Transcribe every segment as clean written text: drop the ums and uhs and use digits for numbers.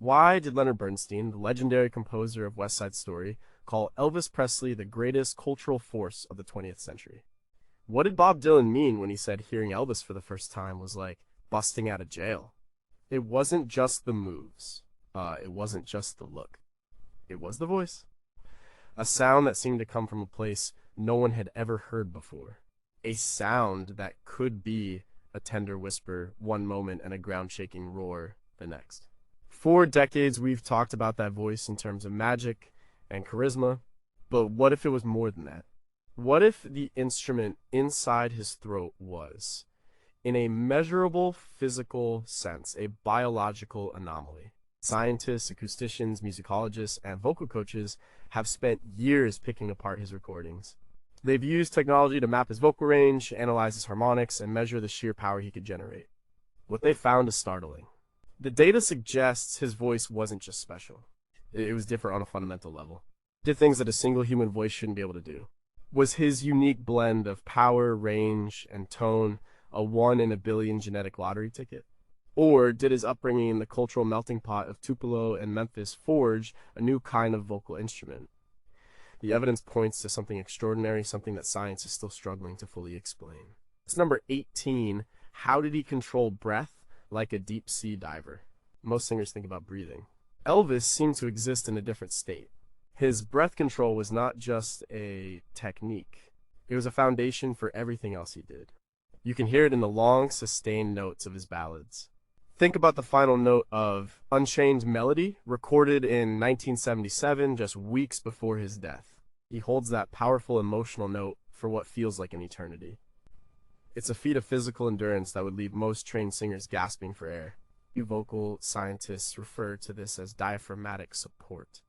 Why did Leonard Bernstein, the legendary composer of West Side Story, call Elvis Presley the greatest cultural force of the 20th century? What did Bob Dylan mean when he said hearing Elvis for the first time was like busting out of jail? It wasn't just the moves. It wasn't just the look. It was the voice. A sound that seemed to come from a place no one had ever heard before. A sound that could be a tender whisper one moment and a ground-shaking roar the next. For decades, we've talked about that voice in terms of magic and charisma, but what if it was more than that? What if the instrument inside his throat was, in a measurable physical sense, a biological anomaly? Scientists, acousticians, musicologists, and vocal coaches have spent years picking apart his recordings. They've used technology to map his vocal range, analyze his harmonics, and measure the sheer power he could generate. What they found is startling. The data suggests his voice wasn't just special. It was different on a fundamental level. It did things that a single human voice shouldn't be able to do. Was his unique blend of power, range, and tone a 1 in a billion genetic lottery ticket? Or did his upbringing in the cultural melting pot of Tupelo and Memphis forge a new kind of vocal instrument? The evidence points to something extraordinary, something that science is still struggling to fully explain. It's number 18. How did he control breath like a deep-sea diver? Most singers think about breathing. Elvis seemed to exist in a different state. His breath control was not just a technique. It was a foundation for everything else he did. You can hear it in the long, sustained notes of his ballads. Think about the final note of Unchained Melody, recorded in 1977, just weeks before his death. He holds that powerful emotional note for what feels like an eternity. It's a feat of physical endurance that would leave most trained singers gasping for air. Vocal scientists refer to this as diaphragmatic support.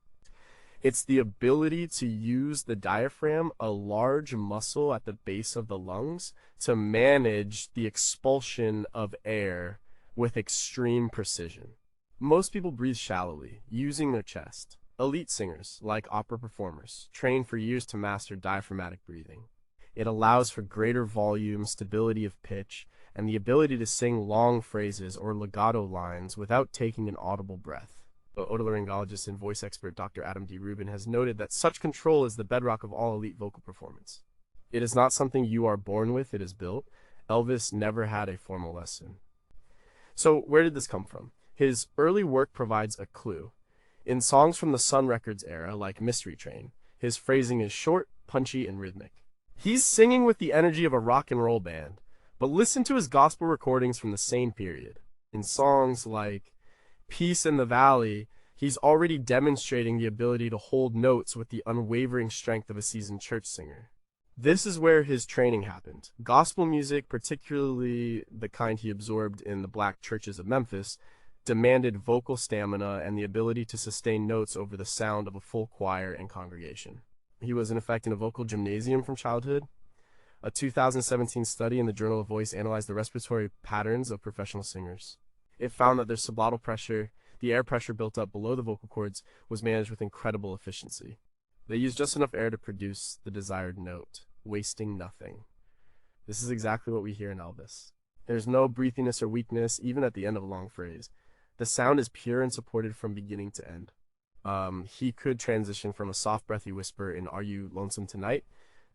It's the ability to use the diaphragm, a large muscle at the base of the lungs, to manage the expulsion of air with extreme precision. Most people breathe shallowly, using their chest. Elite singers, like opera performers, train for years to master diaphragmatic breathing. It allows for greater volume, stability of pitch, and the ability to sing long phrases or legato lines without taking an audible breath. Otolaryngologist and voice expert Dr. Adam D. Rubin has noted that such control is the bedrock of all elite vocal performance. It is not something you are born with, it is built. Elvis never had a formal lesson. So where did this come from? His early work provides a clue. In songs from the Sun Records era, like Mystery Train, his phrasing is short, punchy, and rhythmic. He's singing with the energy of a rock and roll band, but listen to his gospel recordings from the same period. In songs like Peace in the Valley, he's already demonstrating the ability to hold notes with the unwavering strength of a seasoned church singer. This is where his training happened. Gospel music, particularly the kind he absorbed in the black churches of Memphis, demanded vocal stamina and the ability to sustain notes over the sound of a full choir and congregation. He was in effect in a vocal gymnasium from childhood. A 2017 study in the Journal of Voice analyzed the respiratory patterns of professional singers. It found that their sublottal pressure, the air pressure built up below the vocal cords, was managed with incredible efficiency. They used just enough air to produce the desired note, wasting nothing. This is exactly what we hear in Elvis. There's no breathiness or weakness, even at the end of a long phrase. The sound is pure and supported from beginning to end. He could transition from a soft, breathy whisper in Are You Lonesome Tonight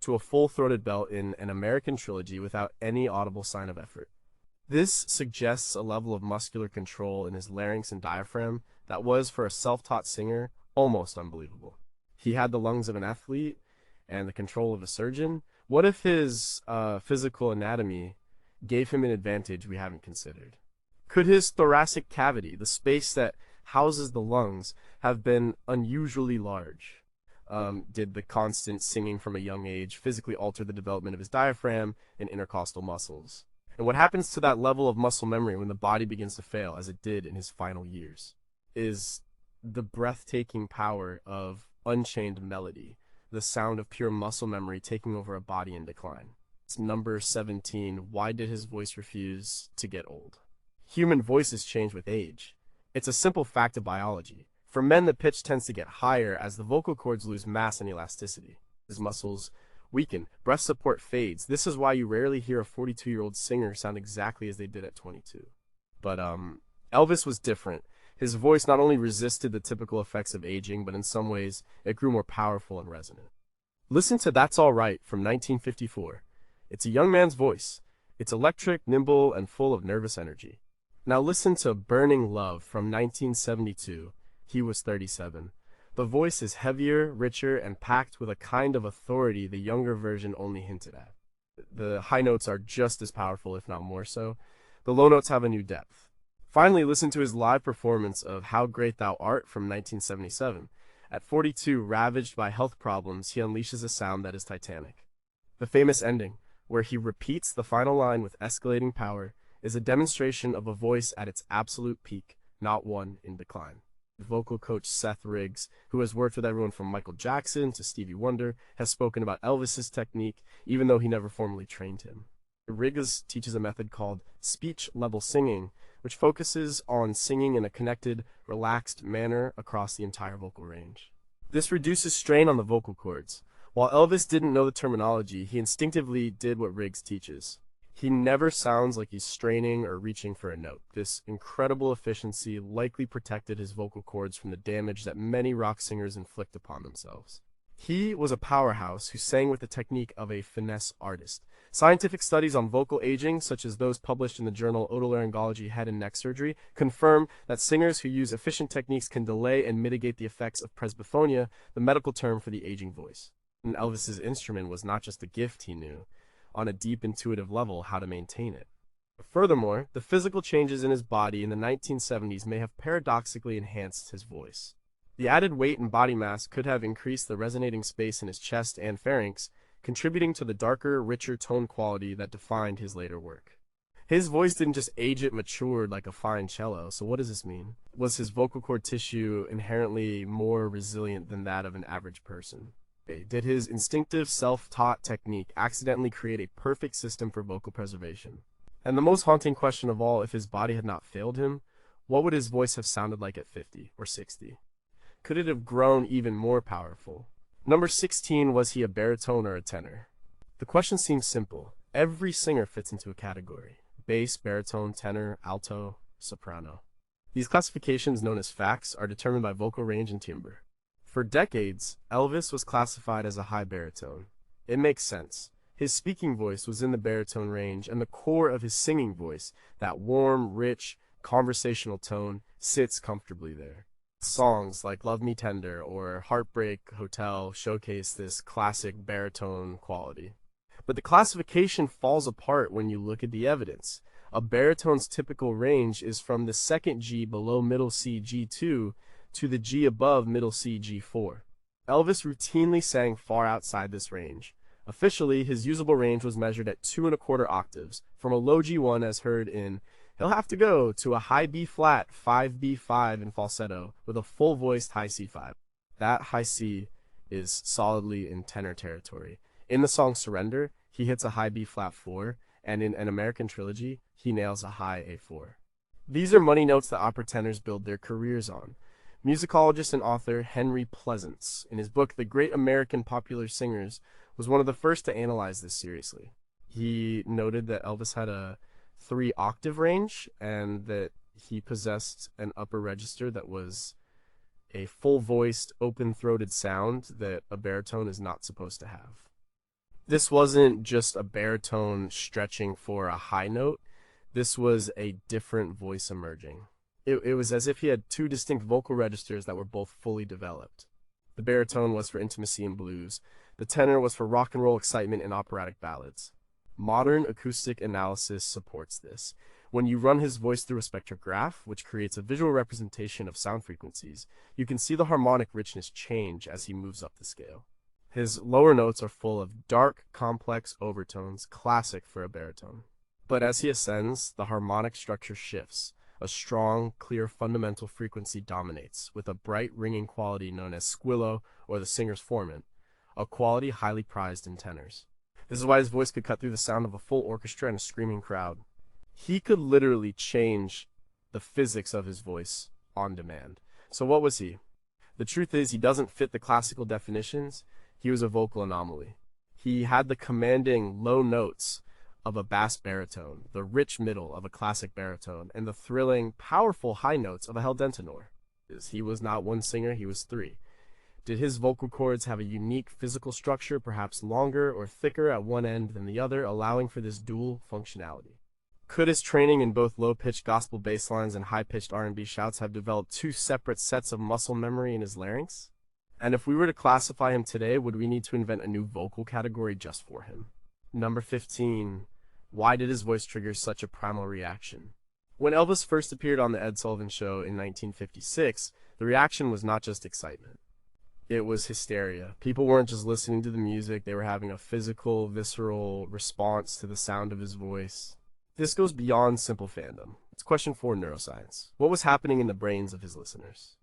to a full-throated belt in An American Trilogy without any audible sign of effort. This suggests a level of muscular control in his larynx and diaphragm that was, for a self-taught singer, almost unbelievable. He had the lungs of an athlete and the control of a surgeon. What if his physical anatomy gave him an advantage we haven't considered? Could his thoracic cavity, the space that houses the lungs, have been unusually large? Did the constant singing from a young age physically alter the development of his diaphragm and intercostal muscles? And what happens to that level of muscle memory when the body begins to fail, as it did in his final years? Is the breathtaking power of Unchained Melody, the sound of pure muscle memory taking over a body in decline? It's number 17. Why did his voice refuse to get old? Human voices change with age. It's a simple fact of biology. For men, the pitch tends to get higher as the vocal cords lose mass and elasticity. His muscles weaken, breath support fades. This is why you rarely hear a 42-year-old singer sound exactly as they did at 22. But Elvis was different. His voice not only resisted the typical effects of aging, but in some ways, it grew more powerful and resonant. Listen to That's All Right from 1954. It's a young man's voice. It's electric, nimble, and full of nervous energy. Now listen to Burning Love from 1972. He was 37. The voice is heavier, richer, and packed with a kind of authority the younger version only hinted at. The high notes are just as powerful, if not more so. The low notes have a new depth. Finally, listen to his live performance of How Great Thou Art from 1977. At 42, ravaged by health problems, he unleashes a sound that is titanic. The famous ending, where he repeats the final line with escalating power, is a demonstration of a voice at its absolute peak, not one in decline. Vocal coach Seth Riggs, who has worked with everyone from Michael Jackson to Stevie Wonder, has spoken about Elvis's technique, even though he never formally trained him. Riggs teaches a method called speech-level singing, which focuses on singing in a connected, relaxed manner across the entire vocal range. This reduces strain on the vocal cords. While Elvis didn't know the terminology, he instinctively did what Riggs teaches. He never sounds like he's straining or reaching for a note. This incredible efficiency likely protected his vocal cords from the damage that many rock singers inflict upon themselves. He was a powerhouse who sang with the technique of a finesse artist. Scientific studies on vocal aging, such as those published in the journal Otolaryngology Head and Neck Surgery, confirm that singers who use efficient techniques can delay and mitigate the effects of presbyphonia, the medical term for the aging voice. And Elvis's instrument was not just a gift he knew, on a deep intuitive level, how to maintain it. Furthermore, the physical changes in his body in the 1970s may have paradoxically enhanced his voice. The added weight and body mass could have increased the resonating space in his chest and pharynx, contributing to the darker, richer tone quality that defined his later work. His voice didn't just age, it matured like a fine cello. So what does this mean? Was his vocal cord tissue inherently more resilient than that of an average person? Did his instinctive, self-taught technique accidentally create a perfect system for vocal preservation? And the most haunting question of all, if his body had not failed him, what would his voice have sounded like at 50 or 60? Could it have grown even more powerful? Number 16, was he a baritone or a tenor? The question seems simple. Every singer fits into a category: bass, baritone, tenor, alto, soprano. These classifications, known as facts, are determined by vocal range and timbre. For decades, Elvis was classified as a high baritone. It makes sense. His speaking voice was in the baritone range, and the core of his singing voice, that warm, rich, conversational tone, sits comfortably there. Songs like Love Me Tender or Heartbreak Hotel showcase this classic baritone quality. But the classification falls apart when you look at the evidence. A baritone's typical range is from the second G below middle C G2 to the G above middle C G4. Elvis routinely sang far outside this range. Officially, his usable range was measured at 2¼ octaves, from a low G1 as heard in He'll Have to Go to a high B flat 5B5 in falsetto with a full-voiced high C5. That high C is solidly in tenor territory. In the song Surrender, he hits a high B flat 4, and in An American Trilogy, he nails a high A4. These are money notes that opera tenors build their careers on. Musicologist and author Henry Pleasants, in his book The Great American Popular Singers, was one of the first to analyze this seriously. He noted that Elvis had a 3-octave range and that he possessed an upper register that was a full-voiced, open-throated sound that a baritone is not supposed to have. This wasn't just a baritone stretching for a high note. This was a different voice emerging. It was as if he had two distinct vocal registers that were both fully developed. The baritone was for intimacy and blues. The tenor was for rock and roll excitement and operatic ballads. Modern acoustic analysis supports this. When you run his voice through a spectrograph, which creates a visual representation of sound frequencies, you can see the harmonic richness change as he moves up the scale. His lower notes are full of dark, complex overtones, classic for a baritone. But as he ascends, the harmonic structure shifts. A strong, clear fundamental frequency dominates, with a bright ringing quality known as squillo or the singer's formant, a quality highly prized in tenors. This is why his voice could cut through the sound of a full orchestra and a screaming crowd. He could literally change the physics of his voice on demand. So what was he? The truth is, he doesn't fit the classical definitions. He was a vocal anomaly. He had the commanding low notes of a bass baritone, the rich middle of a classic baritone, and the thrilling, powerful high notes of a held tenor. He was not one singer, he was three. Did his vocal cords have a unique physical structure, perhaps longer or thicker at one end than the other, allowing for this dual functionality? Could his training in both low-pitched gospel bass lines and high-pitched R&B shouts have developed two separate sets of muscle memory in his larynx? And if we were to classify him today, would we need to invent a new vocal category just for him? Number 15. Why did his voice trigger such a primal reaction? When Elvis first appeared on The Ed Sullivan Show in 1956, the reaction was not just excitement. It was hysteria. People weren't just listening to the music, they were having a physical, visceral response to the sound of his voice. This goes beyond simple fandom. It's question for neuroscience. What was happening in the brains of his listeners?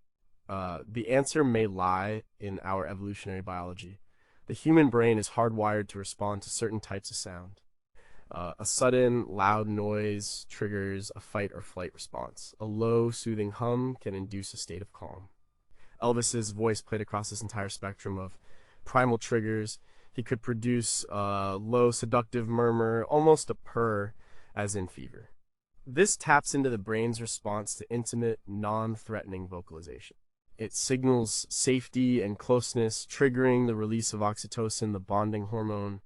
The answer may lie in our evolutionary biology. The human brain is hardwired to respond to certain types of sound. A sudden, loud noise triggers a fight or flight response. A low, soothing hum can induce a state of calm. Elvis's voice played across this entire spectrum of primal triggers. He could produce a low, seductive murmur, almost a purr, as in fever. This taps into the brain's response to intimate, non-threatening vocalization. It signals safety and closeness, triggering the release of oxytocin, the bonding hormone.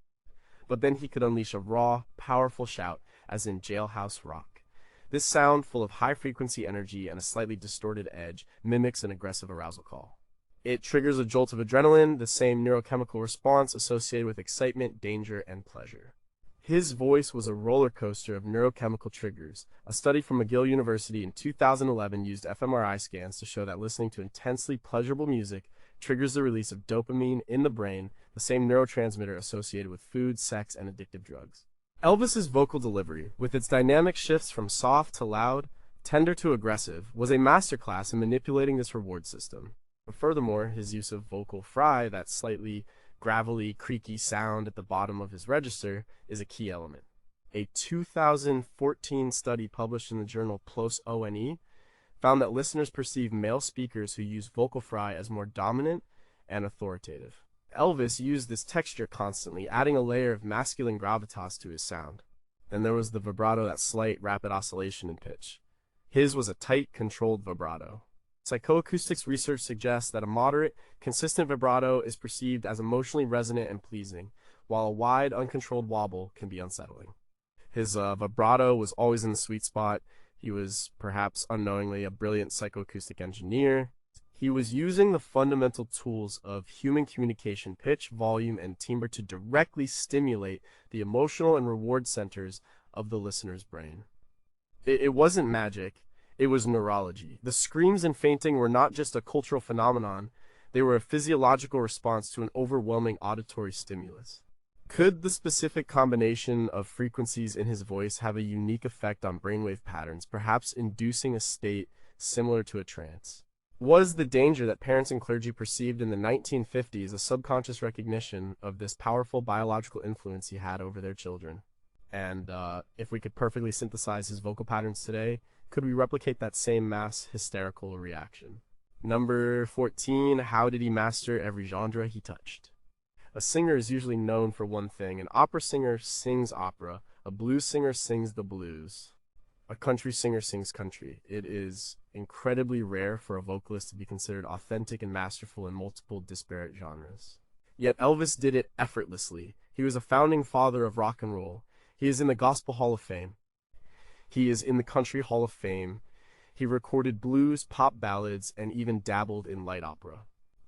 But then he could unleash a raw, powerful shout, as in Jailhouse Rock. This sound, full of high-frequency energy and a slightly distorted edge, mimics an aggressive arousal call. It triggers a jolt of adrenaline, the same neurochemical response associated with excitement, danger, and pleasure. His voice was a roller coaster of neurochemical triggers. A study from McGill University in 2011 used fMRI scans to show that listening to intensely pleasurable music triggers the release of dopamine in the brain, the same neurotransmitter associated with food, sex, and addictive drugs. Elvis's vocal delivery, with its dynamic shifts from soft to loud, tender to aggressive, was a masterclass in manipulating this reward system. Furthermore, his use of vocal fry, that slightly gravelly, creaky sound at the bottom of his register, is a key element. A 2014 study published in the journal PLOS ONE found that listeners perceive male speakers who use vocal fry as more dominant and authoritative. Elvis used this texture constantly, adding a layer of masculine gravitas to his sound. Then there was the vibrato, that slight, rapid oscillation in pitch. His was a tight, controlled vibrato. Psychoacoustics research suggests that a moderate, consistent vibrato is perceived as emotionally resonant and pleasing, while a wide, uncontrolled wobble can be unsettling. His vibrato was always in the sweet spot. He was, perhaps unknowingly, a brilliant psychoacoustic engineer. He was using the fundamental tools of human communication, pitch, volume, and timbre to directly stimulate the emotional and reward centers of the listener's brain. It wasn't magic, it was neurology. The screams and fainting were not just a cultural phenomenon, they were a physiological response to an overwhelming auditory stimulus. Could the specific combination of frequencies in his voice have a unique effect on brainwave patterns, perhaps inducing a state similar to a trance? Was the danger that parents and clergy perceived in the 1950s a subconscious recognition of this powerful biological influence he had over their children? And if we could perfectly synthesize his vocal patterns today, could we replicate that same mass hysterical reaction? Number 14, how did he master every genre he touched? A singer is usually known for one thing. An opera singer sings opera. A blues singer sings the blues. A country singer sings country. It is incredibly rare for a vocalist to be considered authentic and masterful in multiple disparate genres. Yet Elvis did it effortlessly. He was a founding father of rock and roll. He is in the Gospel Hall of Fame. He is in the Country Hall of Fame. He recorded blues, pop ballads, and even dabbled in light opera.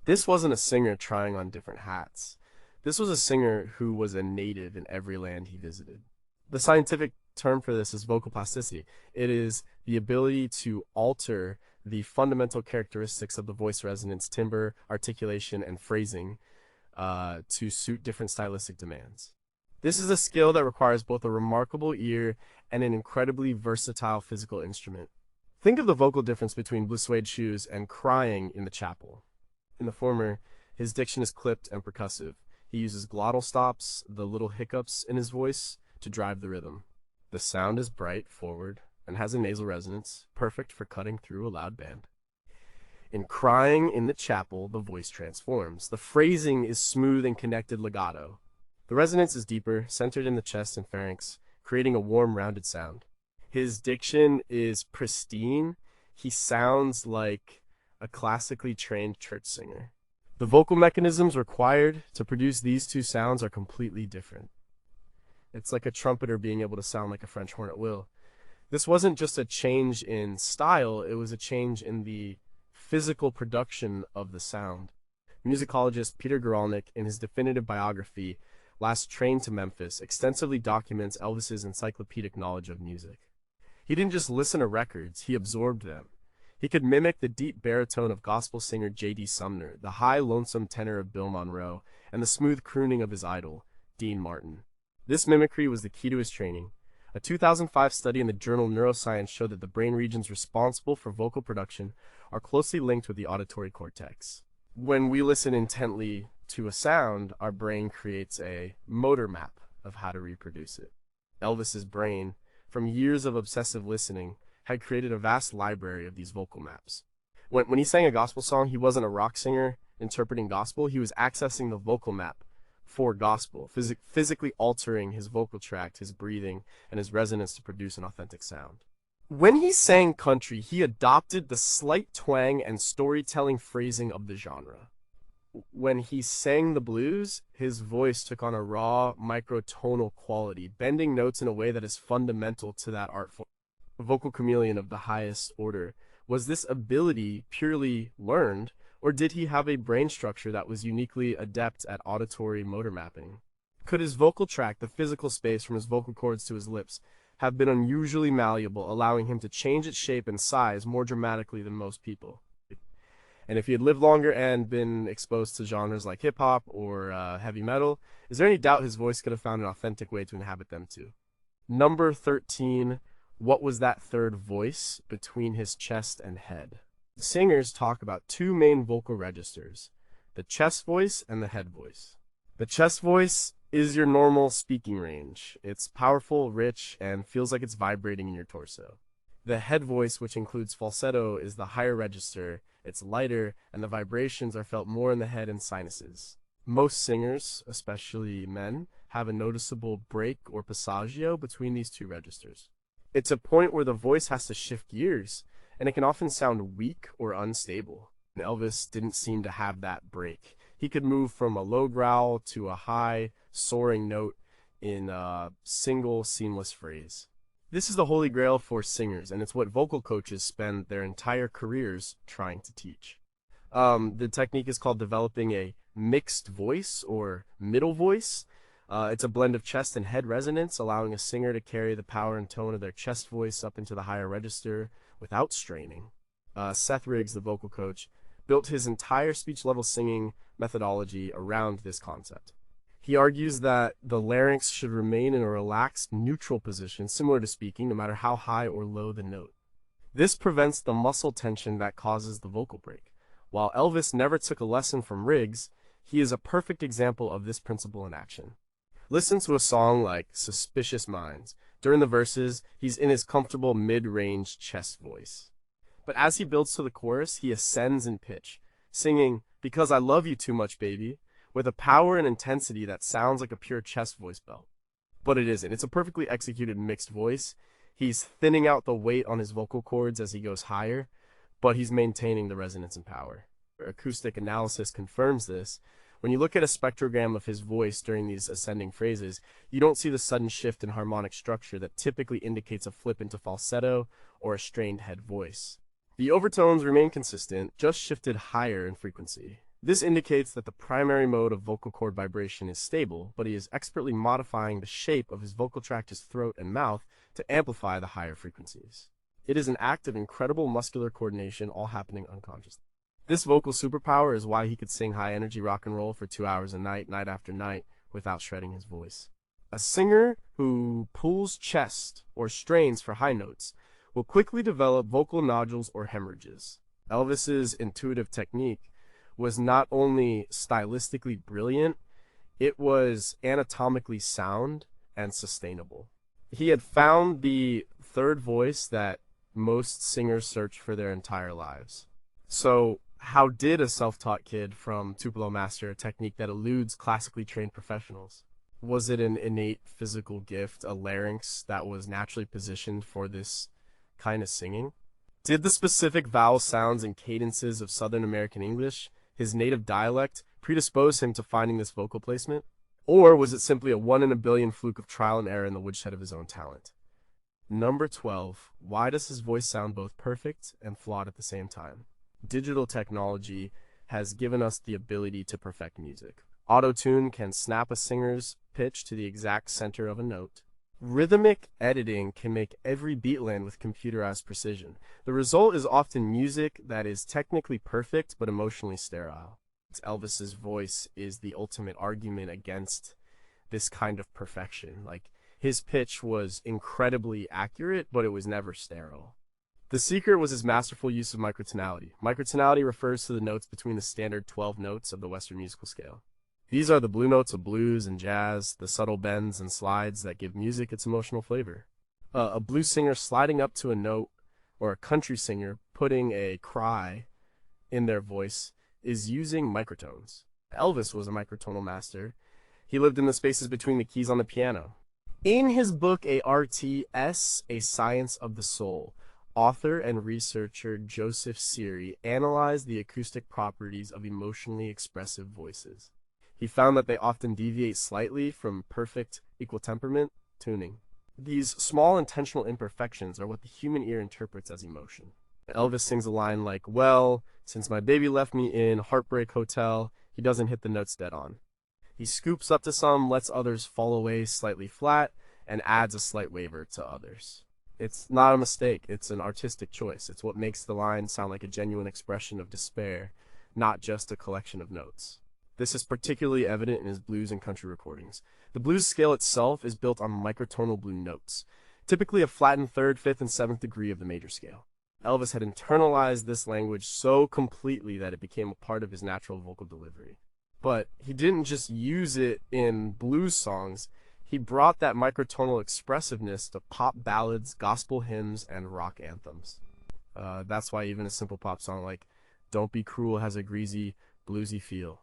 This wasn't a singer trying on different hats. This was a singer who was a native in every land he visited. The scientific term for this is vocal plasticity. It is the ability to alter the fundamental characteristics of the voice resonance, timbre, articulation, and phrasing to suit different stylistic demands. This is a skill that requires both a remarkable ear and an incredibly versatile physical instrument. Think of the vocal difference between Blue Suede Shoes and Crying in the Chapel. In the former, his diction is clipped and percussive. He uses glottal stops, the little hiccups in his voice, to drive the rhythm. The sound is bright, forward, and has a nasal resonance, perfect for cutting through a loud band. In Crying in the Chapel, the voice transforms. The phrasing is smooth and connected legato. The resonance is deeper, centered in the chest and pharynx, creating a warm, rounded sound. His diction is pristine. He sounds like a classically trained church singer. The vocal mechanisms required to produce these two sounds are completely different. It's like a trumpeter being able to sound like a French horn at will. This wasn't just a change in style, it was a change in the physical production of the sound. Musicologist Peter Guralnick, in his definitive biography, Last Train to Memphis, extensively documents Elvis's encyclopedic knowledge of music. He didn't just listen to records, he absorbed them. He could mimic the deep baritone of gospel singer J.D. Sumner, the high, lonesome tenor of Bill Monroe, and the smooth crooning of his idol, Dean Martin. This mimicry was the key to his training. A 2005 study in the journal Neuroscience showed that the brain regions responsible for vocal production are closely linked with the auditory cortex. When we listen intently to a sound, our brain creates a motor map of how to reproduce it. Elvis's brain, from years of obsessive listening, had created a vast library of these vocal maps. When he sang a gospel song, he wasn't a rock singer interpreting gospel, he was accessing the vocal map for gospel, physically altering his vocal tract, his breathing, and his resonance to produce an authentic sound. When he sang country, he adopted the slight twang and storytelling phrasing of the genre. When he sang the blues, his voice took on a raw, microtonal quality, bending notes in a way that is fundamental to that art form. A vocal chameleon of the highest order. Was this ability purely learned, or did he have a brain structure that was uniquely adept at auditory motor mapping? Could his vocal tract, the physical space from his vocal cords to his lips, have been unusually malleable, allowing him to change its shape and size more dramatically than most people? And if he had lived longer and been exposed to genres like hip-hop or heavy metal, is there any doubt his voice could have found an authentic way to inhabit them too? Number 13, what was that third voice between his chest and head? Singers talk about two main vocal registers, the chest voice and the head voice. The chest voice is your normal speaking range. It's powerful, rich, and feels like it's vibrating in your torso. The head voice, which includes falsetto, is the higher register. It's lighter, and the vibrations are felt more in the head and sinuses. Most singers, especially men, have a noticeable break or passaggio between these two registers. It's a point where the voice has to shift gears, and it can often sound weak or unstable. And Elvis didn't seem to have that break. He could move from a low growl to a high, soaring note in a single, seamless phrase. This is the holy grail for singers, and it's what vocal coaches spend their entire careers trying to teach. The technique is called developing a mixed voice or middle voice. It's a blend of chest and head resonance, allowing a singer to carry the power and tone of their chest voice up into the higher register without straining. Seth Riggs, the vocal coach, built his entire speech-level singing methodology around this concept. He argues that the larynx should remain in a relaxed, neutral position, similar to speaking, no matter how high or low the note. This prevents the muscle tension that causes the vocal break. While Elvis never took a lesson from Riggs, he is a perfect example of this principle in action. Listen to a song like Suspicious Minds. During the verses, he's in his comfortable mid-range chest voice. But as he builds to the chorus, he ascends in pitch, singing, "Because I Love You Too Much, Baby," with a power and intensity that sounds like a pure chest voice belt. But it isn't. It's a perfectly executed mixed voice. He's thinning out the weight on his vocal cords as he goes higher, but he's maintaining the resonance and power. Acoustic analysis confirms this. When you look at a spectrogram of his voice during these ascending phrases, you don't see the sudden shift in harmonic structure that typically indicates a flip into falsetto or a strained head voice. The overtones remain consistent, just shifted higher in frequency. This indicates that the primary mode of vocal cord vibration is stable, but he is expertly modifying the shape of his vocal tract, his throat, and mouth to amplify the higher frequencies. It is an act of incredible muscular coordination, all happening unconsciously. This vocal superpower is why he could sing high-energy rock and roll for 2 hours a night, night after night, without shredding his voice. A singer who pulls chest or strains for high notes will quickly develop vocal nodules or hemorrhages. Elvis's intuitive technique was not only stylistically brilliant, it was anatomically sound and sustainable. He had found the third voice that most singers search for their entire lives. So, how did a self-taught kid from Tupelo master a technique that eludes classically trained professionals? Was it an innate physical gift, a larynx that was naturally positioned for this kind of singing? Did the specific vowel sounds and cadences of Southern American English, his native dialect, predispose him to finding this vocal placement? Or was it simply a one in a billion fluke of trial and error in the woodshed of his own talent? Number 12. Why does his voice sound both perfect and flawed at the same time? Digital technology has given us the ability to perfect music. Auto-tune can snap a singer's pitch to the exact center of a note. Rhythmic editing can make every beat land with computerized precision. The result is often music that is technically perfect but emotionally sterile. Elvis's voice is the ultimate argument against this kind of perfection. Like, his pitch was incredibly accurate, but it was never sterile. The secret was his masterful use of microtonality. Microtonality refers to the notes between the standard 12 notes of the Western musical scale. These are the blue notes of blues and jazz, the subtle bends and slides that give music its emotional flavor. A blues singer sliding up to a note, or a country singer putting a cry in their voice, is using microtones. Elvis was a microtonal master. He lived in the spaces between the keys on the piano. In his book, ARTS, A Science of the Soul, author and researcher Joseph Siri analyzed the acoustic properties of emotionally expressive voices. He found that they often deviate slightly from perfect equal temperament tuning. These small intentional imperfections are what the human ear interprets as emotion. Elvis sings a line like, "Well, since my baby left me in Heartbreak Hotel," he doesn't hit the notes dead on. He scoops up to some, lets others fall away slightly flat, and adds a slight waver to others. It's not a mistake, it's an artistic choice. It's what makes the line sound like a genuine expression of despair, not just a collection of notes. This is particularly evident in his blues and country recordings. The blues scale itself is built on microtonal blue notes, typically a flattened third, fifth, and seventh degree of the major scale. Elvis had internalized this language so completely that it became a part of his natural vocal delivery. But he didn't just use it in blues songs, he brought that microtonal expressiveness to pop ballads, gospel hymns, and rock anthems. That's why even a simple pop song like "Don't Be Cruel" has a greasy, bluesy feel.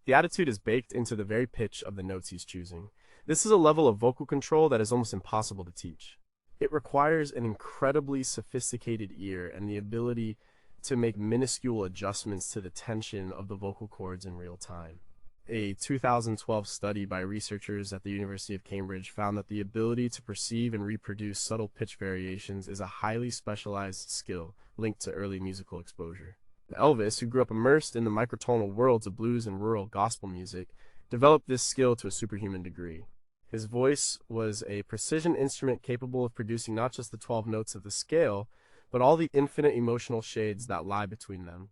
The attitude is baked into the very pitch of the notes he's choosing. This is a level of vocal control that is almost impossible to teach. It requires an incredibly sophisticated ear and the ability to make minuscule adjustments to the tension of the vocal cords in real time. A 2012 study by researchers at the University of Cambridge found that the ability to perceive and reproduce subtle pitch variations is a highly specialized skill linked to early musical exposure. Elvis, who grew up immersed in the microtonal worlds of blues and rural gospel music, developed this skill to a superhuman degree. His voice was a precision instrument capable of producing not just the 12 notes of the scale, but all the infinite emotional shades that lie between them.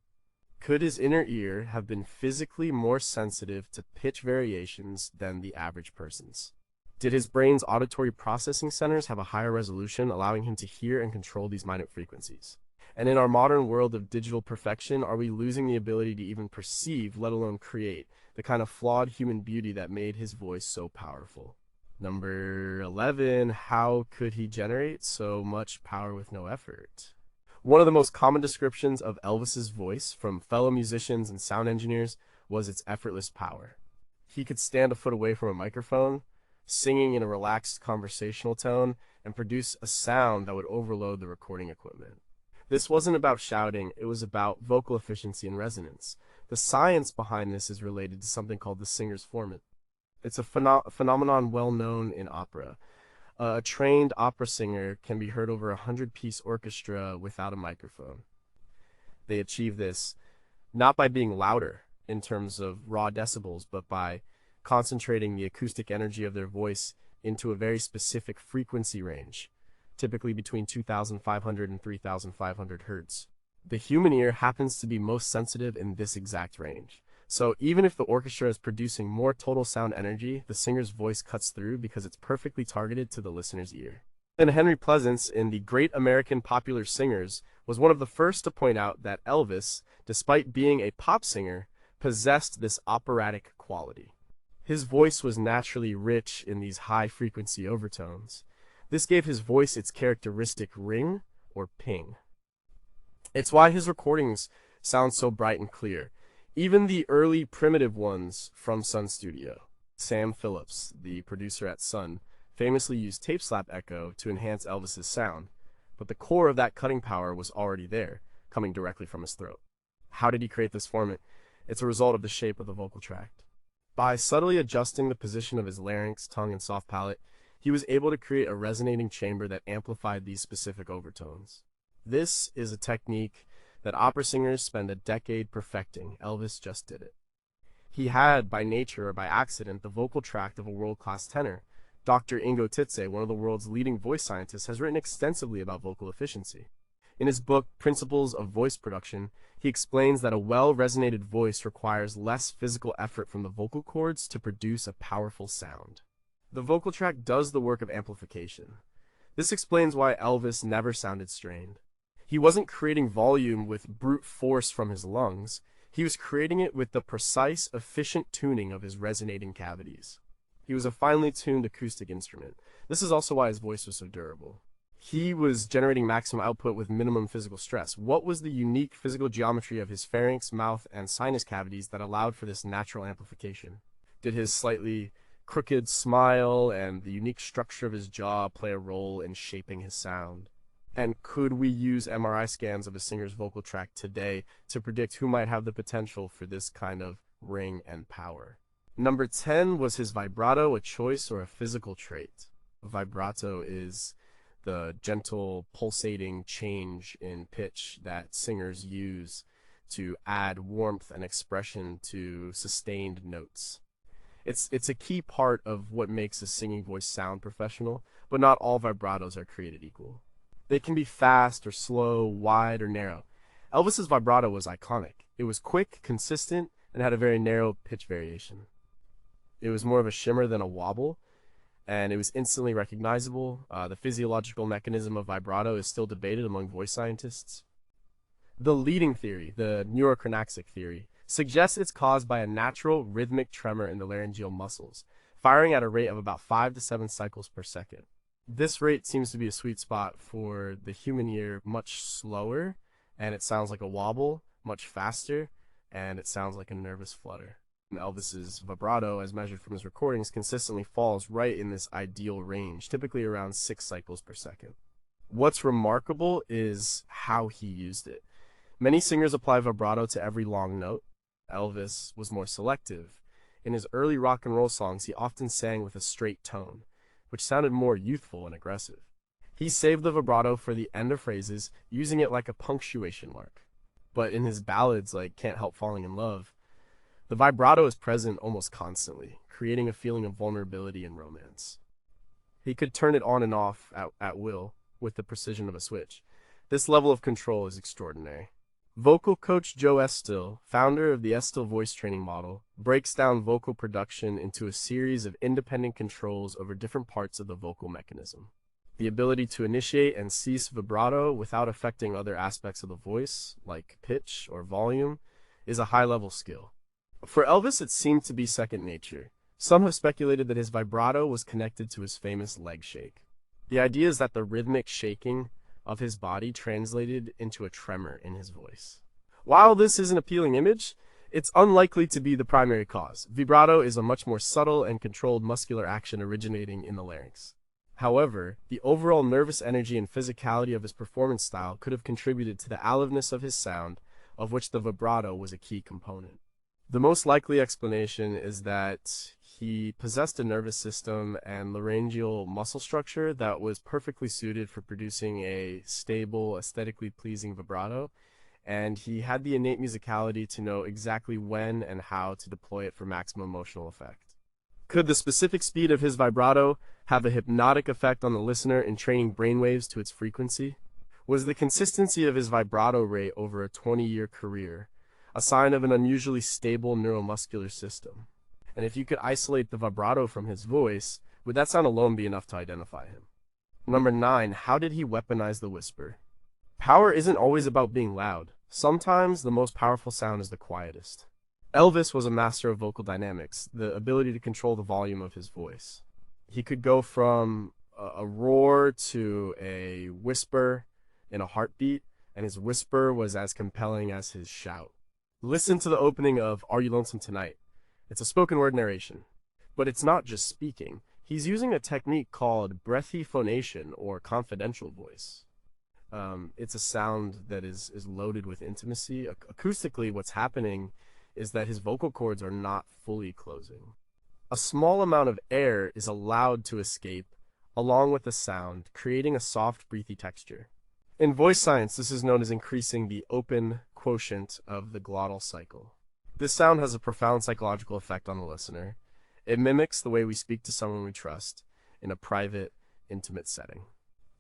Could his inner ear have been physically more sensitive to pitch variations than the average person's? Did his brain's auditory processing centers have a higher resolution, allowing him to hear and control these minute frequencies? And in our modern world of digital perfection, are we losing the ability to even perceive, let alone create, the kind of flawed human beauty that made his voice so powerful? Number 11, how could he generate so much power with no effort? One of the most common descriptions of Elvis's voice from fellow musicians and sound engineers was its effortless power. He could stand a foot away from a microphone, singing in a relaxed conversational tone, and produce a sound that would overload the recording equipment. This wasn't about shouting, it was about vocal efficiency and resonance. The science behind this is related to something called the singer's formant. It's a phenomenon well known in opera. A trained opera singer can be heard over a 100-piece orchestra without a microphone. They achieve this not by being louder in terms of raw decibels, but by concentrating the acoustic energy of their voice into a very specific frequency range, typically between 2,500 and 3,500 hertz. The human ear happens to be most sensitive in this exact range. So even if the orchestra is producing more total sound energy, the singer's voice cuts through because it's perfectly targeted to the listener's ear. And Henry Pleasance, in The Great American Popular Singers, was one of the first to point out that Elvis, despite being a pop singer, possessed this operatic quality. His voice was naturally rich in these high-frequency overtones. This gave his voice its characteristic ring or ping. It's why his recordings sound so bright and clear, even the early primitive ones from Sun Studio. Sam Phillips, the producer at Sun, famously used tape slap echo to enhance Elvis's sound, but the core of that cutting power was already there, coming directly from his throat. How did he create this form? It's a result of the shape of the vocal tract. By subtly adjusting the position of his larynx, tongue, and soft palate, he was able to create a resonating chamber that amplified these specific overtones. This is a technique that opera singers spend a decade perfecting. Elvis just did it. He had, by nature or by accident, the vocal tract of a world-class tenor. Dr. Ingo Titze, one of the world's leading voice scientists, has written extensively about vocal efficiency. In his book, Principles of Voice Production, he explains that a well-resonated voice requires less physical effort from the vocal cords to produce a powerful sound. The vocal tract does the work of amplification. This explains why Elvis never sounded strained. He wasn't creating volume with brute force from his lungs. He was creating it with the precise, efficient tuning of his resonating cavities. He was a finely tuned acoustic instrument. This is also why his voice was so durable. He was generating maximum output with minimum physical stress. What was the unique physical geometry of his pharynx, mouth, and sinus cavities that allowed for this natural amplification? Did his slightly crooked smile and the unique structure of his jaw play a role in shaping his sound? And could we use MRI scans of a singer's vocal tract today to predict who might have the potential for this kind of ring and power? Number 10, was his vibrato a choice or a physical trait? Vibrato is the gentle pulsating change in pitch that singers use to add warmth and expression to sustained notes. It's a key part of what makes a singing voice sound professional, but not all vibratos are created equal. They can be fast or slow, wide or narrow. Elvis's vibrato was iconic. It was quick, consistent, and had a very narrow pitch variation. It was more of a shimmer than a wobble, and it was instantly recognizable. The physiological mechanism of vibrato is still debated among voice scientists. The leading theory, the neurochemicals theory, suggests it's caused by a natural rhythmic tremor in the laryngeal muscles, firing at a rate of about 5 to 7 cycles per second. This rate seems to be a sweet spot for the human ear, much slower, and it sounds like a wobble, much faster, and it sounds like a nervous flutter. Elvis's vibrato, as measured from his recordings, consistently falls right in this ideal range, typically around 6 cycles per second. What's remarkable is how he used it. Many singers apply vibrato to every long note. Elvis was more selective. In his early rock and roll songs, he often sang with a straight tone, which sounded more youthful and aggressive. He saved the vibrato for the end of phrases, using it like a punctuation mark. But in his ballads like Can't Help Falling in Love, the vibrato is present almost constantly, creating a feeling of vulnerability and romance. He could turn it on and off at will with the precision of a switch. This level of control is extraordinary. Vocal coach Joe Estill, founder of the Estill voice training model, breaks down vocal production into a series of independent controls over different parts of the vocal mechanism. The ability to initiate and cease vibrato without affecting other aspects of the voice, like pitch or volume, is a high-level skill. For Elvis, it seemed to be second nature. Some have speculated that his vibrato was connected to his famous leg shake. The idea is that the rhythmic shaking of his body translated into a tremor in his voice. While this is an appealing image, it's unlikely to be the primary cause. Vibrato is a much more subtle and controlled muscular action originating in the larynx. However, the overall nervous energy and physicality of his performance style could have contributed to the aliveness of his sound, of which the vibrato was a key component. The most likely explanation is that he possessed a nervous system and laryngeal muscle structure that was perfectly suited for producing a stable, aesthetically pleasing vibrato, and he had the innate musicality to know exactly when and how to deploy it for maximum emotional effect. Could the specific speed of his vibrato have a hypnotic effect on the listener in training brainwaves to its frequency? Was the consistency of his vibrato rate over a 20-year career a sign of an unusually stable neuromuscular system? And if you could isolate the vibrato from his voice, would that sound alone be enough to identify him? Number 9, how did he weaponize the whisper? Power isn't always about being loud. Sometimes the most powerful sound is the quietest. Elvis was a master of vocal dynamics, the ability to control the volume of his voice. He could go from a roar to a whisper in a heartbeat, and his whisper was as compelling as his shout. Listen to the opening of Are You Lonesome Tonight? It's a spoken word narration. But it's not just speaking. He's using a technique called breathy phonation or confidential voice. It's a sound that is loaded with intimacy. Acoustically, what's happening is that his vocal cords are not fully closing. A small amount of air is allowed to escape along with the sound, creating a soft, breathy texture. In voice science, this is known as increasing the open quotient of the glottal cycle. This sound has a profound psychological effect on the listener. It mimics the way we speak to someone we trust in a private, intimate setting.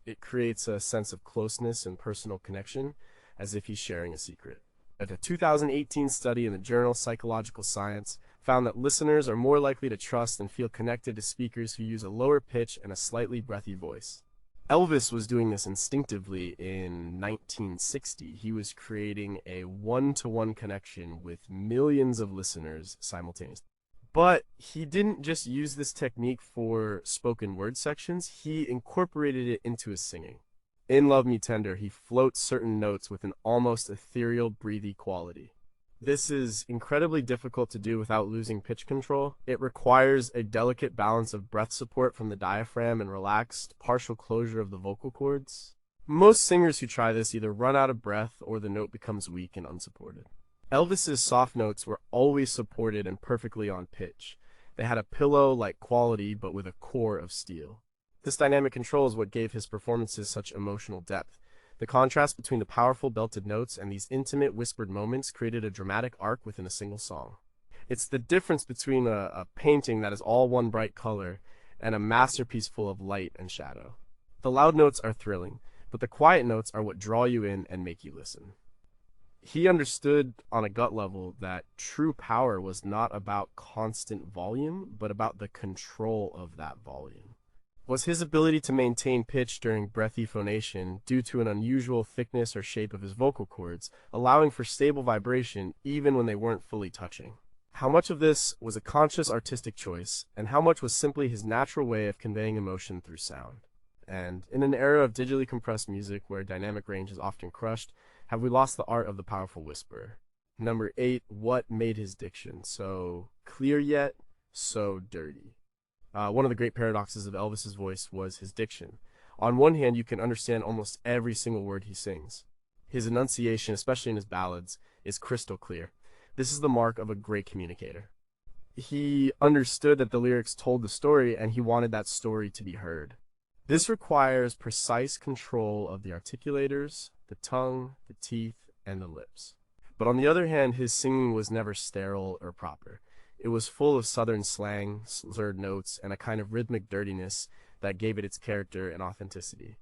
It creates a sense of closeness and personal connection, as if he's sharing a secret. A 2018 study in the journal Psychological Science found that listeners are more likely to trust and feel connected to speakers who use a lower pitch and a slightly breathy voice. Elvis was doing this instinctively in 1960. He was creating a one-to-one connection with millions of listeners simultaneously. But he didn't just use this technique for spoken word sections, he incorporated it into his singing. In Love Me Tender, he floats certain notes with an almost ethereal, breathy quality. This is incredibly difficult to do without losing pitch control. It requires a delicate balance of breath support from the diaphragm and relaxed, partial closure of the vocal cords. Most singers who try this either run out of breath or the note becomes weak and unsupported. Elvis's soft notes were always supported and perfectly on pitch. They had a pillow-like quality but with a core of steel. This dynamic control is what gave his performances such emotional depth. The contrast between the powerful belted notes and these intimate whispered moments created a dramatic arc within a single song. It's the difference between a painting that is all one bright color and a masterpiece full of light and shadow. The loud notes are thrilling, but the quiet notes are what draw you in and make you listen. He understood on a gut level that true power was not about constant volume, but about the control of that volume. Was his ability to maintain pitch during breathy phonation due to an unusual thickness or shape of his vocal cords, allowing for stable vibration even when they weren't fully touching. How much of this was a conscious artistic choice, and how much was simply his natural way of conveying emotion through sound? And in an era of digitally compressed music where dynamic range is often crushed, have we lost the art of the powerful whisperer? Number 8, what made his diction so clear yet so dirty? One of the great paradoxes of Elvis's voice was his diction. On one hand, you can understand almost every single word he sings. His enunciation, especially in his ballads, is crystal clear. This is the mark of a great communicator. He understood that the lyrics told the story, and he wanted that story to be heard. This requires precise control of the articulators, the tongue, the teeth, and the lips. But on the other hand, his singing was never sterile or proper. It was full of southern slang, slurred notes, and a kind of rhythmic dirtiness that gave it its character and authenticity.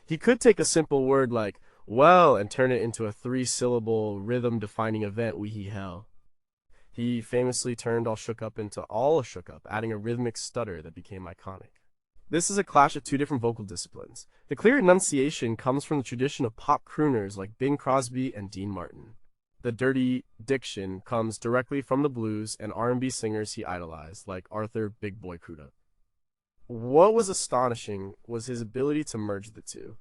He could take a simple word like, well, and turn it into a 3-syllable rhythm-defining event, wee hell. He famously turned all shook up into all a shook up, adding a rhythmic stutter that became iconic. This is a clash of two different vocal disciplines. The clear enunciation comes from the tradition of pop crooners like Bing Crosby and Dean Martin. The dirty diction comes directly from the blues and R&B singers he idolized, like Arthur Big Boy Crudup. What was astonishing was his ability to merge the two.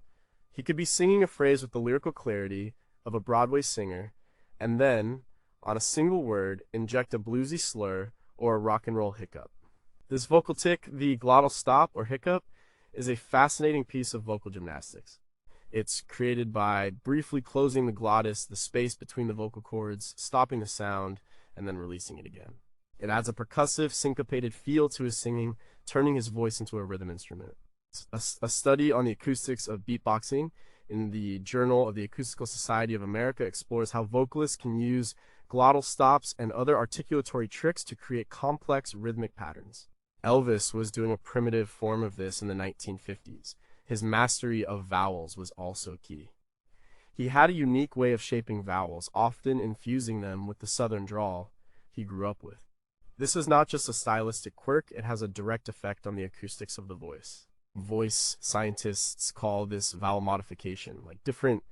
He could be singing a phrase with the lyrical clarity of a Broadway singer, and then, on a single word, inject a bluesy slur or a rock and roll hiccup. This vocal tick, the glottal stop or hiccup, is a fascinating piece of vocal gymnastics. It's created by briefly closing the glottis, the space between the vocal cords, stopping the sound, and then releasing it again. It adds a percussive, syncopated feel to his singing, turning his voice into a rhythm instrument. A study on the acoustics of beatboxing in the Journal of the Acoustical Society of America explores how vocalists can use glottal stops and other articulatory tricks to create complex rhythmic patterns. Elvis was doing a primitive form of this in the 1950s. His mastery of vowels was also key. He had a unique way of shaping vowels, often infusing them with the southern drawl he grew up with. This is not just a stylistic quirk, it has a direct effect on the acoustics of the voice. Voice scientists call this vowel modification. Like different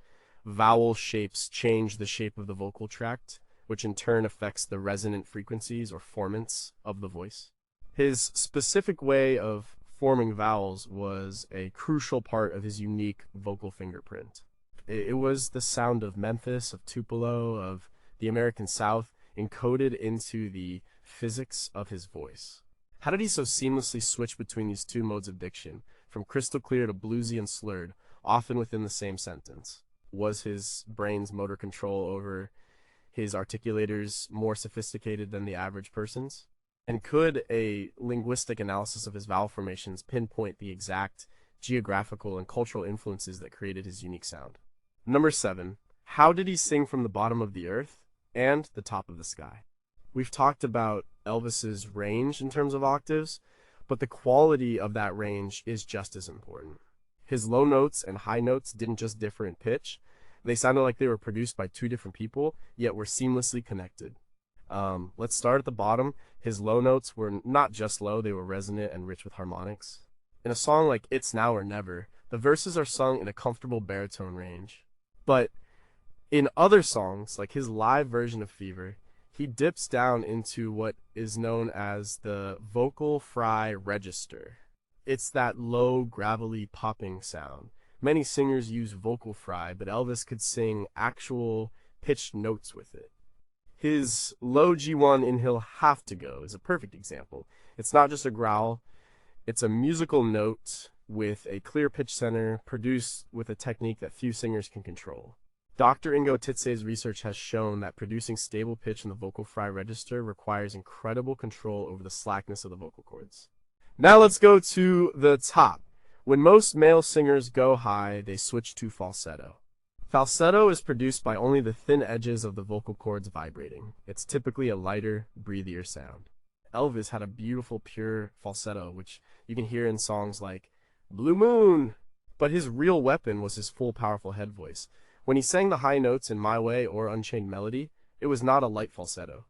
vowel shapes change the shape of the vocal tract, which in turn affects the resonant frequencies or formants of the voice. His specific way of forming vowels was a crucial part of his unique vocal fingerprint. It was the sound of Memphis, of Tupelo, of the American South, encoded into the physics of his voice. How did he so seamlessly switch between these two modes of diction, from crystal clear to bluesy and slurred, often within the same sentence? Was his brain's motor control over his articulators more sophisticated than the average person's? And could a linguistic analysis of his vowel formations pinpoint the exact geographical and cultural influences that created his unique sound? Number 7. How did he sing from the bottom of the earth and the top of the sky? We've talked about Elvis's range in terms of octaves, but the quality of that range is just as important. His low notes and high notes didn't just differ in pitch. They sounded like they were produced by two different people, yet were seamlessly connected. Let's start at the bottom. His low notes were not just low, they were resonant and rich with harmonics. In a song like It's Now or Never, the verses are sung in a comfortable baritone range. But in other songs, like his live version of Fever, he dips down into what is known as the vocal fry register. It's that low, gravelly popping sound. Many singers use vocal fry, but Elvis could sing actual pitched notes with it. His low G1 in He'll Have to Go is a perfect example. It's not just a growl, it's a musical note with a clear pitch center produced with a technique that few singers can control. Dr. Ingo Titze's research has shown that producing stable pitch in the vocal fry register requires incredible control over the slackness of the vocal cords. Now let's go to the top. When most male singers go high, they switch to falsetto. Falsetto is produced by only the thin edges of the vocal cords vibrating. It's typically a lighter, breathier sound. Elvis had a beautiful, pure falsetto, which you can hear in songs like Blue Moon. But his real weapon was his full, powerful head voice. When he sang the high notes in My Way or Unchained Melody, it was not a light falsetto.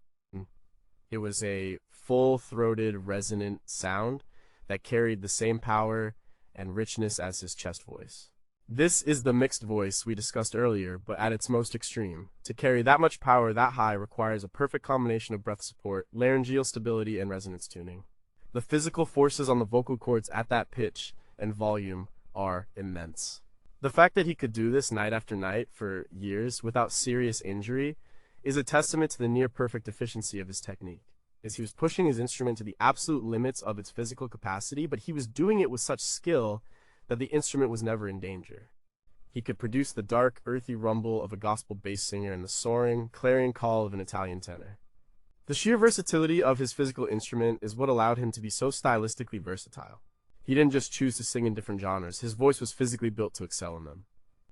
It was a full-throated, resonant sound that carried the same power and richness as his chest voice. This is the mixed voice we discussed earlier, but at its most extreme. To carry that much power that high requires a perfect combination of breath support, laryngeal stability, and resonance tuning. The physical forces on the vocal cords at that pitch and volume are immense. The fact that he could do this night after night for years without serious injury is a testament to the near-perfect efficiency of his technique. As he was pushing his instrument to the absolute limits of its physical capacity, but he was doing it with such skill that the instrument was never in danger. He could produce the dark, earthy rumble of a gospel bass singer and the soaring, clarion call of an Italian tenor. The sheer versatility of his physical instrument is what allowed him to be so stylistically versatile. He didn't just choose to sing in different genres, his voice was physically built to excel in them.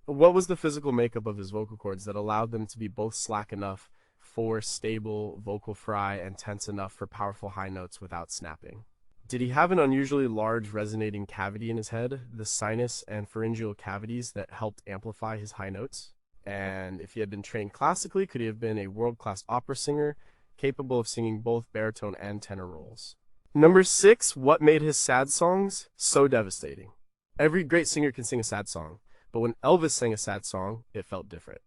What was the physical makeup of his vocal cords that allowed them to be both slack enough for stable vocal fry and tense enough for powerful high notes without snapping? Did he have an unusually large resonating cavity in his head, the sinus and pharyngeal cavities that helped amplify his high notes? And if he had been trained classically, could he have been a world-class opera singer, capable of singing both baritone and tenor roles? Number 6, what made his sad songs so devastating? Every great singer can sing a sad song, but when Elvis sang a sad song, it felt different.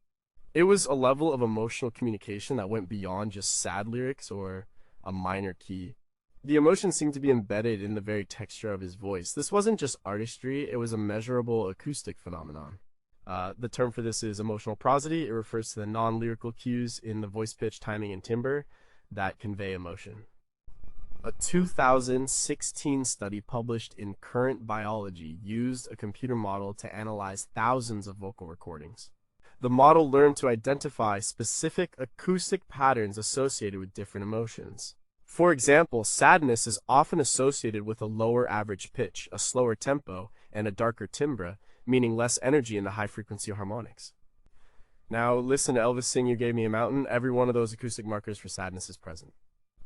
It was a level of emotional communication that went beyond just sad lyrics or a minor key. The emotion seemed to be embedded in the very texture of his voice. This wasn't just artistry, it was a measurable acoustic phenomenon. The term for this is emotional prosody. It refers to the non-lyrical cues in the voice pitch, timing, and timbre that convey emotion. A 2016 study published in Current Biology used a computer model to analyze thousands of vocal recordings. The model learned to identify specific acoustic patterns associated with different emotions. For example, sadness is often associated with a lower average pitch, a slower tempo, and a darker timbre, meaning less energy in the high-frequency harmonics. Now, listen to Elvis sing You Gave Me a Mountain. Every one of those acoustic markers for sadness is present.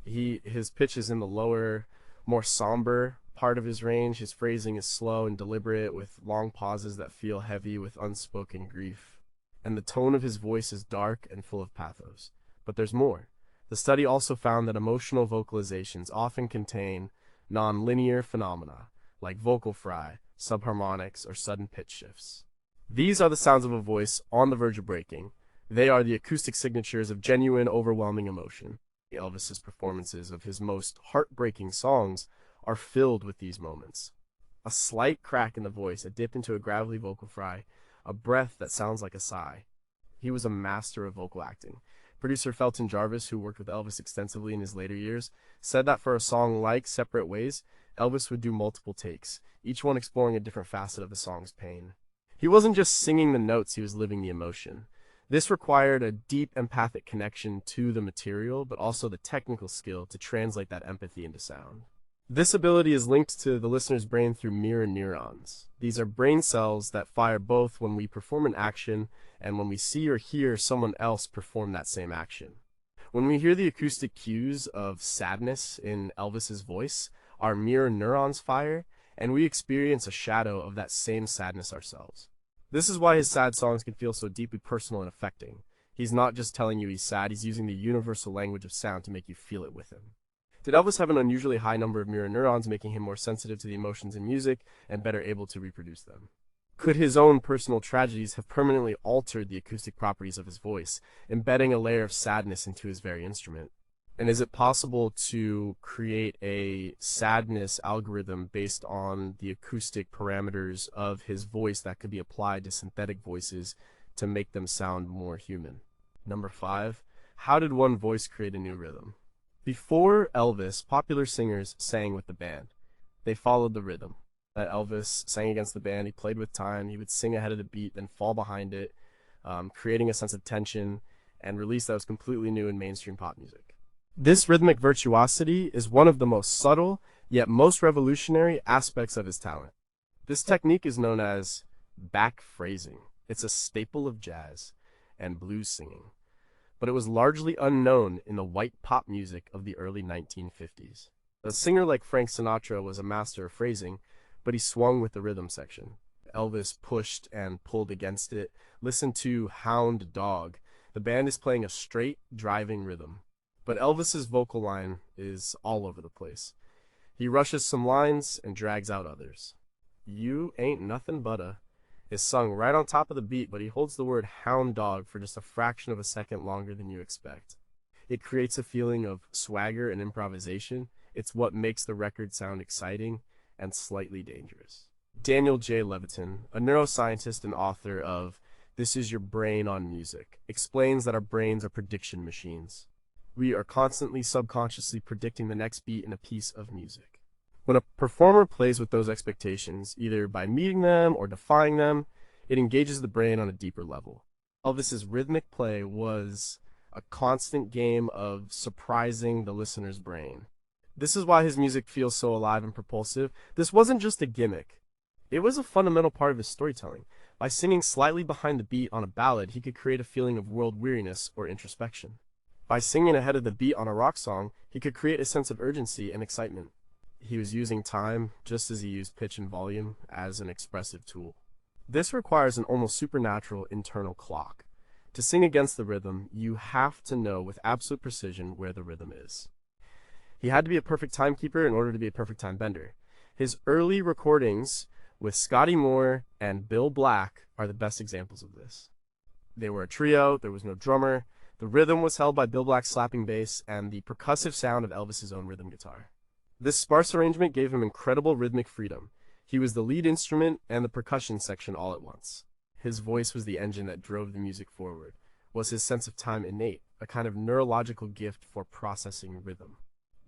His pitch is in the lower, more somber part of his range. His phrasing is slow and deliberate, with long pauses that feel heavy with unspoken grief. And the tone of his voice is dark and full of pathos. But there's more. The study also found that emotional vocalizations often contain non-linear phenomena, like vocal fry, subharmonics, or sudden pitch shifts. These are the sounds of a voice on the verge of breaking. They are the acoustic signatures of genuine, overwhelming emotion. Elvis's performances of his most heartbreaking songs are filled with these moments. A slight crack in the voice, a dip into a gravelly vocal fry, a breath that sounds like a sigh. He was a master of vocal acting. Producer Felton Jarvis, who worked with Elvis extensively in his later years, said that for a song like Separate Ways, Elvis would do multiple takes, each one exploring a different facet of the song's pain. He wasn't just singing the notes, he was living the emotion. This required a deep empathic connection to the material, but also the technical skill to translate that empathy into sound. This ability is linked to the listener's brain through mirror neurons. These are brain cells that fire both when we perform an action and when we see or hear someone else perform that same action. When we hear the acoustic cues of sadness in Elvis's voice, our mirror neurons fire, and we experience a shadow of that same sadness ourselves. This is why his sad songs can feel so deeply personal and affecting. He's not just telling you he's sad, he's using the universal language of sound to make you feel it with him. Did Elvis have an unusually high number of mirror neurons, making him more sensitive to the emotions in music and better able to reproduce them? Could his own personal tragedies have permanently altered the acoustic properties of his voice, embedding a layer of sadness into his very instrument? And is it possible to create a sadness algorithm based on the acoustic parameters of his voice that could be applied to synthetic voices to make them sound more human? Number 5, how did one voice create a new rhythm? Before Elvis, popular singers sang with the band. They followed the rhythm. Elvis sang against the band, he played with time, he would sing ahead of the beat, then fall behind it, creating a sense of tension and release that was completely new in mainstream pop music. This rhythmic virtuosity is one of the most subtle, yet most revolutionary aspects of his talent. This technique is known as back phrasing. It's a staple of jazz and blues singing, but it was largely unknown in the white pop music of the early 1950s. A singer like Frank Sinatra was a master of phrasing, but he swung with the rhythm section. Elvis pushed and pulled against it. Listen to Hound Dog. The band is playing a straight, driving rhythm. But Elvis's vocal line is all over the place. He rushes some lines and drags out others. You Ain't Nothing But A is sung right on top of the beat, but he holds the word hound dog for just a fraction of a second longer than you expect. It creates a feeling of swagger and improvisation. It's what makes the record sound exciting and slightly dangerous. Daniel J. Levitin, a neuroscientist and author of This Is Your Brain on Music, explains that our brains are prediction machines. We are constantly subconsciously predicting the next beat in a piece of music. When a performer plays with those expectations, either by meeting them or defying them, it engages the brain on a deeper level. Elvis's rhythmic play was a constant game of surprising the listener's brain. This is why his music feels so alive and propulsive. This wasn't just a gimmick. It was a fundamental part of his storytelling. By singing slightly behind the beat on a ballad, he could create a feeling of world weariness or introspection. By singing ahead of the beat on a rock song, he could create a sense of urgency and excitement. He was using time, just as he used pitch and volume, as an expressive tool. This requires an almost supernatural internal clock. To sing against the rhythm, you have to know with absolute precision where the rhythm is. He had to be a perfect timekeeper in order to be a perfect time bender. His early recordings with Scotty Moore and Bill Black are the best examples of this. They were a trio, there was no drummer, the rhythm was held by Bill Black's slapping bass and the percussive sound of Elvis's own rhythm guitar. This sparse arrangement gave him incredible rhythmic freedom. He was the lead instrument and the percussion section all at once. His voice was the engine that drove the music forward. Was his sense of time innate, a kind of neurological gift for processing rhythm?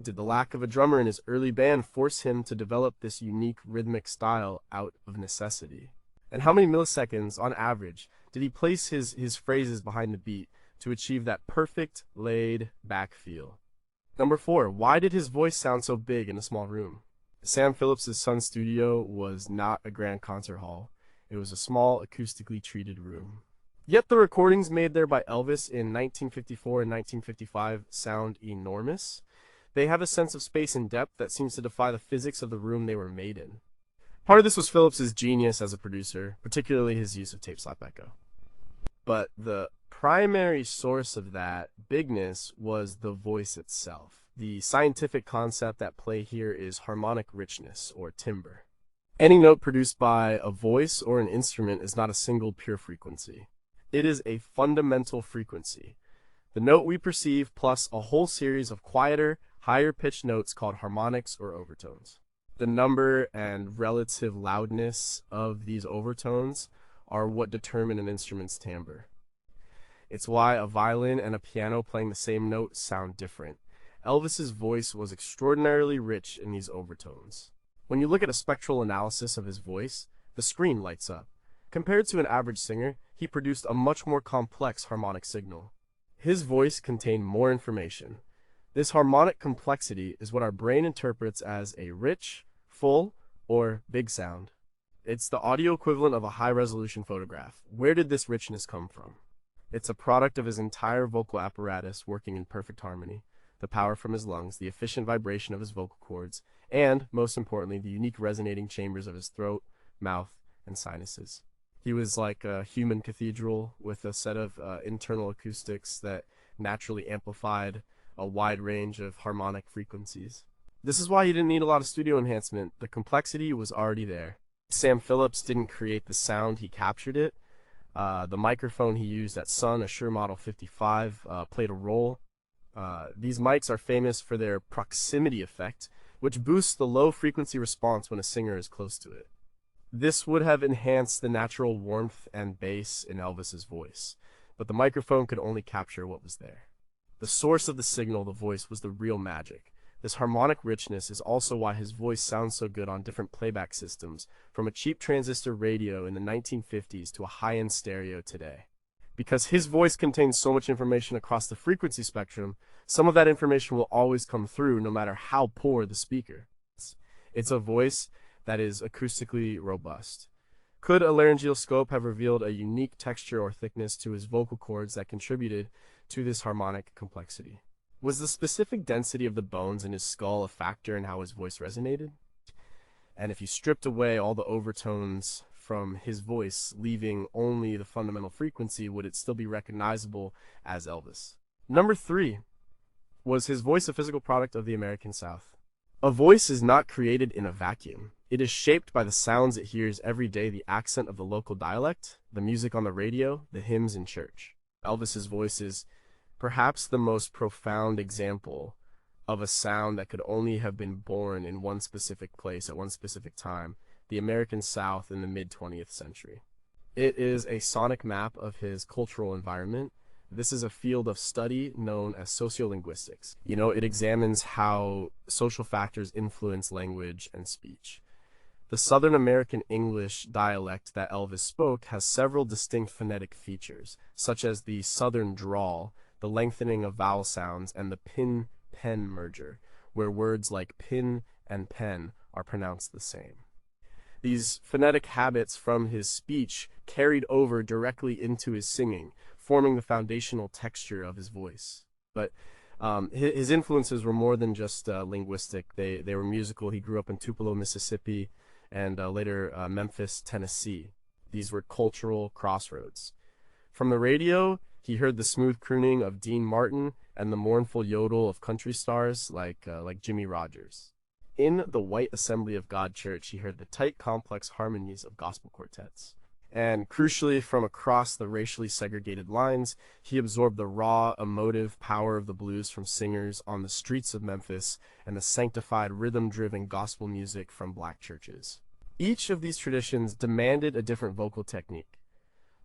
Did the lack of a drummer in his early band force him to develop this unique rhythmic style out of necessity? And how many milliseconds, on average, did he place his phrases behind the beat to achieve that perfect, laid-back feel? Number 4, why did his voice sound so big in a small room? Sam Phillips' son's studio was not a grand concert hall. It was a small, acoustically treated room. Yet the recordings made there by Elvis in 1954 and 1955 sound enormous. They have a sense of space and depth that seems to defy the physics of the room they were made in. Part of this was Phillips' genius as a producer, particularly his use of tape slap echo. But the primary source of that bigness was the voice itself. The scientific concept at play here is harmonic richness, or timbre. Any note produced by a voice or an instrument is not a single pure frequency. It is a fundamental frequency. The note we perceive plus a whole series of quieter, higher-pitched notes called harmonics or overtones. The number and relative loudness of these overtones are what determine an instrument's timbre. It's why a violin and a piano playing the same note sound different. Elvis's voice was extraordinarily rich in these overtones. When you look at a spectral analysis of his voice, the screen lights up. Compared to an average singer, he produced a much more complex harmonic signal. His voice contained more information. This harmonic complexity is what our brain interprets as a rich, full, or big sound. It's the audio equivalent of a high-resolution photograph. Where did this richness come from? It's a product of his entire vocal apparatus working in perfect harmony, the power from his lungs, the efficient vibration of his vocal cords, and, most importantly, the unique resonating chambers of his throat, mouth, and sinuses. He was like a human cathedral with a set of internal acoustics that naturally amplified a wide range of harmonic frequencies. This is why he didn't need a lot of studio enhancement. The complexity was already there. Sam Phillips didn't create the sound, he captured it. The microphone he used at Sun, a Shure Model 55, played a role. These mics are famous for their proximity effect, which boosts the low frequency response when a singer is close to it. This would have enhanced the natural warmth and bass in Elvis's voice, but the microphone could only capture what was there. The source of the signal, the voice, was the real magic. This harmonic richness is also why his voice sounds so good on different playback systems, from a cheap transistor radio in the 1950s to a high-end stereo today. Because his voice contains so much information across the frequency spectrum, some of that information will always come through no matter how poor the speaker. It's a voice that is acoustically robust. Could a laryngeal scope have revealed a unique texture or thickness to his vocal cords that contributed to this harmonic complexity? Was the specific density of the bones in his skull a factor in how his voice resonated? And if you stripped away all the overtones from his voice, leaving only the fundamental frequency, would it still be recognizable as Elvis? Number 3. Was his voice a physical product of the American South? A voice is not created in a vacuum. It is shaped by the sounds it hears every day, the accent of the local dialect, the music on the radio, the hymns in church. Elvis's voice is perhaps the most profound example of a sound that could only have been born in one specific place at one specific time, the American South in the mid-20th century. It is a sonic map of his cultural environment. This is a field of study known as sociolinguistics. It examines how social factors influence language and speech. The Southern American English dialect that Elvis spoke has several distinct phonetic features, such as the Southern drawl, the lengthening of vowel sounds, and the pin-pen merger, where words like pin and pen are pronounced the same. These phonetic habits from his speech carried over directly into his singing, forming the foundational texture of his voice. But his influences were more than just linguistic. They were musical. He grew up in Tupelo, Mississippi, and later Memphis, Tennessee. These were cultural crossroads. From the radio, he heard the smooth crooning of Dean Martin and the mournful yodel of country stars like Jimmy Rogers. In the White Assembly of God Church, he heard the tight, complex harmonies of gospel quartets. And crucially, from across the racially segregated lines, he absorbed the raw, emotive power of the blues from singers on the streets of Memphis and the sanctified, rhythm-driven gospel music from black churches. Each of these traditions demanded a different vocal technique.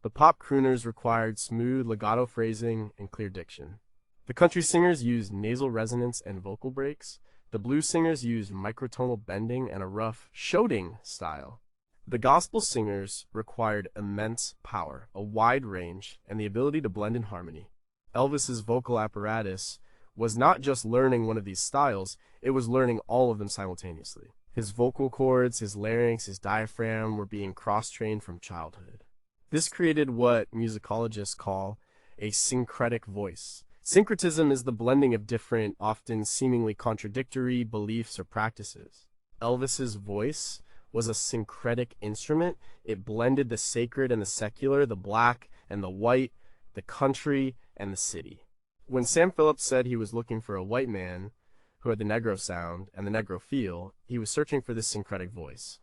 The pop crooners required smooth legato phrasing and clear diction. The country singers used nasal resonance and vocal breaks. The blues singers used microtonal bending and a rough shouting style. The gospel singers required immense power, a wide range, and the ability to blend in harmony. Elvis's vocal apparatus was not just learning one of these styles, it was learning all of them simultaneously. His vocal cords, his larynx, his diaphragm were being cross-trained from childhood. This created what musicologists call a syncretic voice. Syncretism is the blending of different, often seemingly contradictory beliefs or practices. Elvis's voice was a syncretic instrument. It blended the sacred and the secular, the black and the white, the country and the city. When Sam Phillips said he was looking for a white man who had the Negro sound and the Negro feel, he was searching for this syncretic voice.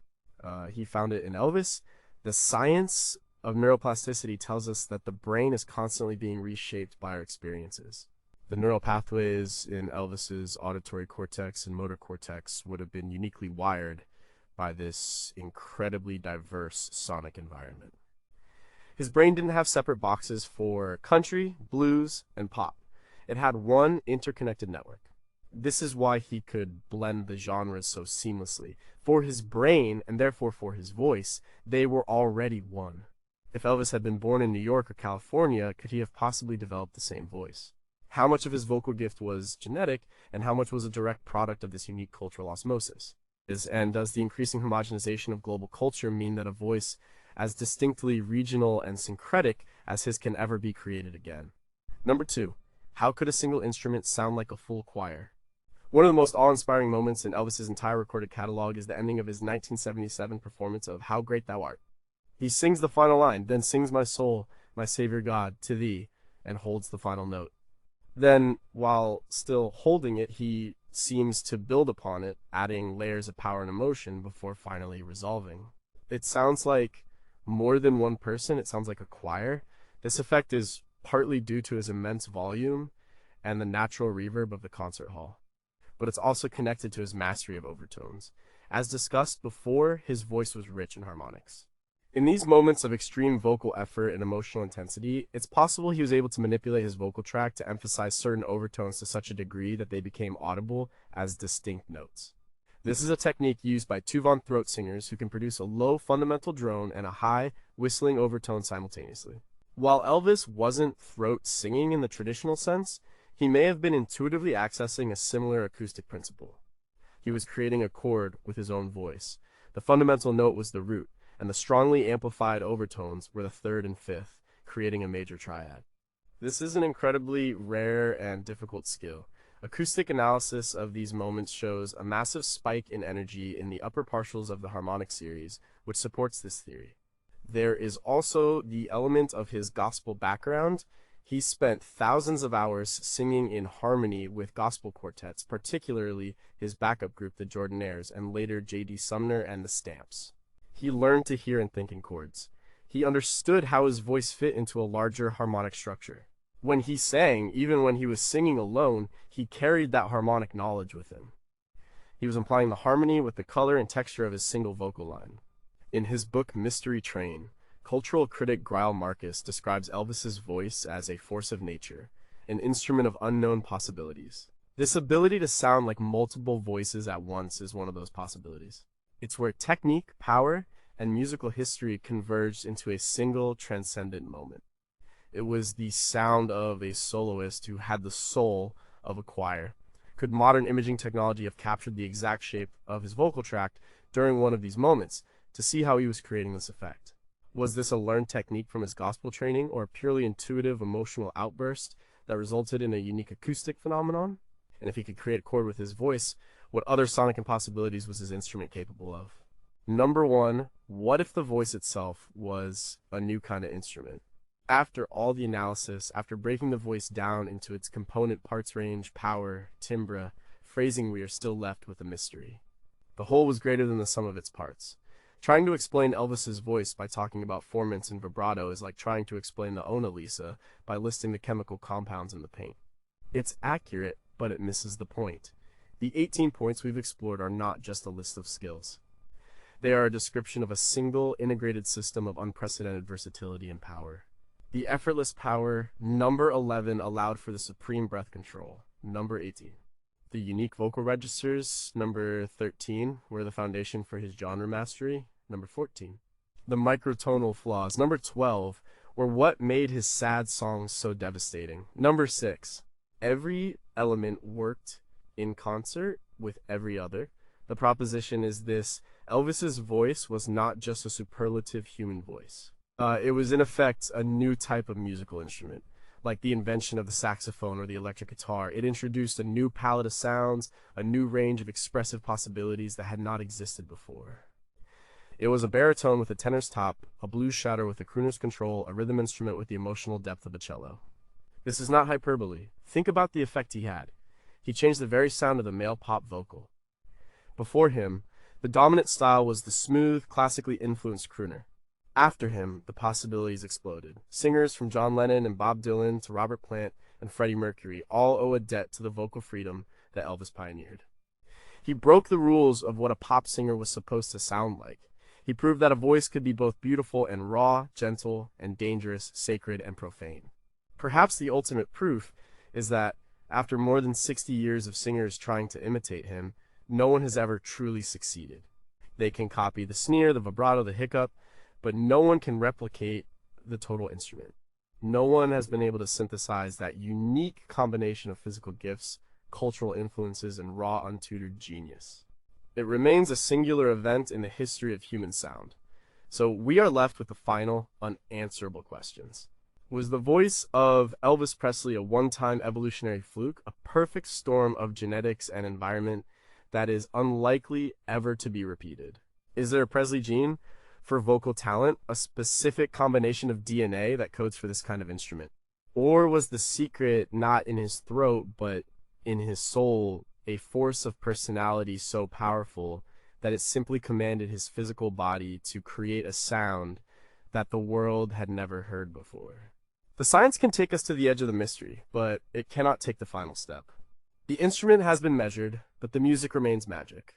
He found it in Elvis. The science of neuroplasticity tells us that the brain is constantly being reshaped by our experiences. The neural pathways in Elvis's auditory cortex and motor cortex would have been uniquely wired by this incredibly diverse sonic environment. His brain didn't have separate boxes for country, blues, and pop. It had one interconnected network. This is why he could blend the genres so seamlessly. For his brain, and therefore for his voice, they were already one. If Elvis had been born in New York or California, could he have possibly developed the same voice? How much of his vocal gift was genetic, and how much was a direct product of this unique cultural osmosis? And does the increasing homogenization of global culture mean that a voice as distinctly regional and syncretic as his can ever be created again? Number 2. How could a single instrument sound like a full choir? One of the most awe-inspiring moments in Elvis's entire recorded catalog is the ending of his 1977 performance of How Great Thou Art. He sings the final line, then sings my soul, my Savior God, to thee, and holds the final note. Then, while still holding it, he seems to build upon it, adding layers of power and emotion before finally resolving. It sounds like more than one person, it sounds like a choir. This effect is partly due to his immense volume and the natural reverb of the concert hall, but it's also connected to his mastery of overtones. As discussed before, his voice was rich in harmonics. In these moments of extreme vocal effort and emotional intensity, it's possible he was able to manipulate his vocal tract to emphasize certain overtones to such a degree that they became audible as distinct notes. This is a technique used by Tuvan throat singers who can produce a low fundamental drone and a high, whistling overtone simultaneously. While Elvis wasn't throat singing in the traditional sense, he may have been intuitively accessing a similar acoustic principle. He was creating a chord with his own voice. The fundamental note was the root, and the strongly amplified overtones were the third and fifth, creating a major triad. This is an incredibly rare and difficult skill. Acoustic analysis of these moments shows a massive spike in energy in the upper partials of the harmonic series, which supports this theory. There is also the element of his gospel background. He spent thousands of hours singing in harmony with gospel quartets, particularly his backup group, the Jordanaires, and later J.D. Sumner and the Stamps. He learned to hear and think in chords. He understood how his voice fit into a larger harmonic structure. When he sang, even when he was singing alone, he carried that harmonic knowledge with him. He was implying the harmony with the color and texture of his single vocal line. In his book Mystery Train, cultural critic Greil Marcus describes Elvis's voice as a force of nature, an instrument of unknown possibilities. This ability to sound like multiple voices at once is one of those possibilities. It's where technique, power, and musical history converged into a single transcendent moment. It was the sound of a soloist who had the soul of a choir. Could modern imaging technology have captured the exact shape of his vocal tract during one of these moments to see how he was creating this effect? Was this a learned technique from his gospel training, or a purely intuitive emotional outburst that resulted in a unique acoustic phenomenon? And if he could create a chord with his voice, what other sonic impossibilities was his instrument capable of? Number 1, what if the voice itself was a new kind of instrument? After all the analysis, after breaking the voice down into its component parts range, power, timbre, phrasing, we are still left with a mystery. The whole was greater than the sum of its parts. Trying to explain Elvis's voice by talking about formants and vibrato is like trying to explain the Mona Lisa by listing the chemical compounds in the paint. It's accurate, but it misses the point. The 18 points we've explored are not just a list of skills. They are a description of a single, integrated system of unprecedented versatility and power. The effortless power, number 11, allowed for the supreme breath control, number 18. The unique vocal registers, number 13, were the foundation for his genre mastery, number 14. The microtonal flaws, number 12, were what made his sad songs so devastating, number 6. Every element worked in concert with every other. The proposition is this: Elvis's voice was not just a superlative human voice. It was, in effect, a new type of musical instrument. Like the invention of the saxophone or the electric guitar, it introduced a new palette of sounds, a new range of expressive possibilities that had not existed before. It was a baritone with a tenor's top, a blues shouter with a crooner's control, a rhythm instrument with the emotional depth of a cello. This is not hyperbole. Think about the effect he had. He changed the very sound of the male pop vocal. Before him, the dominant style was the smooth, classically influenced crooner. After him, the possibilities exploded. Singers from John Lennon and Bob Dylan to Robert Plant and Freddie Mercury all owe a debt to the vocal freedom that Elvis pioneered. He broke the rules of what a pop singer was supposed to sound like. He proved that a voice could be both beautiful and raw, gentle and dangerous, sacred and profane. Perhaps the ultimate proof is that, after more than 60 years of singers trying to imitate him, no one has ever truly succeeded. They can copy the sneer, the vibrato, the hiccup, but no one can replicate the total instrument. No one has been able to synthesize that unique combination of physical gifts, cultural influences, and raw, untutored genius. It remains a singular event in the history of human sound. So we are left with the final, unanswerable questions. Was the voice of Elvis Presley a one-time evolutionary fluke, a perfect storm of genetics and environment that is unlikely ever to be repeated? Is there a Presley gene for vocal talent, a specific combination of DNA that codes for this kind of instrument? Or was the secret not in his throat, but in his soul, a force of personality so powerful that it simply commanded his physical body to create a sound that the world had never heard before? The science can take us to the edge of the mystery, but it cannot take the final step. The instrument has been measured, but the music remains magic.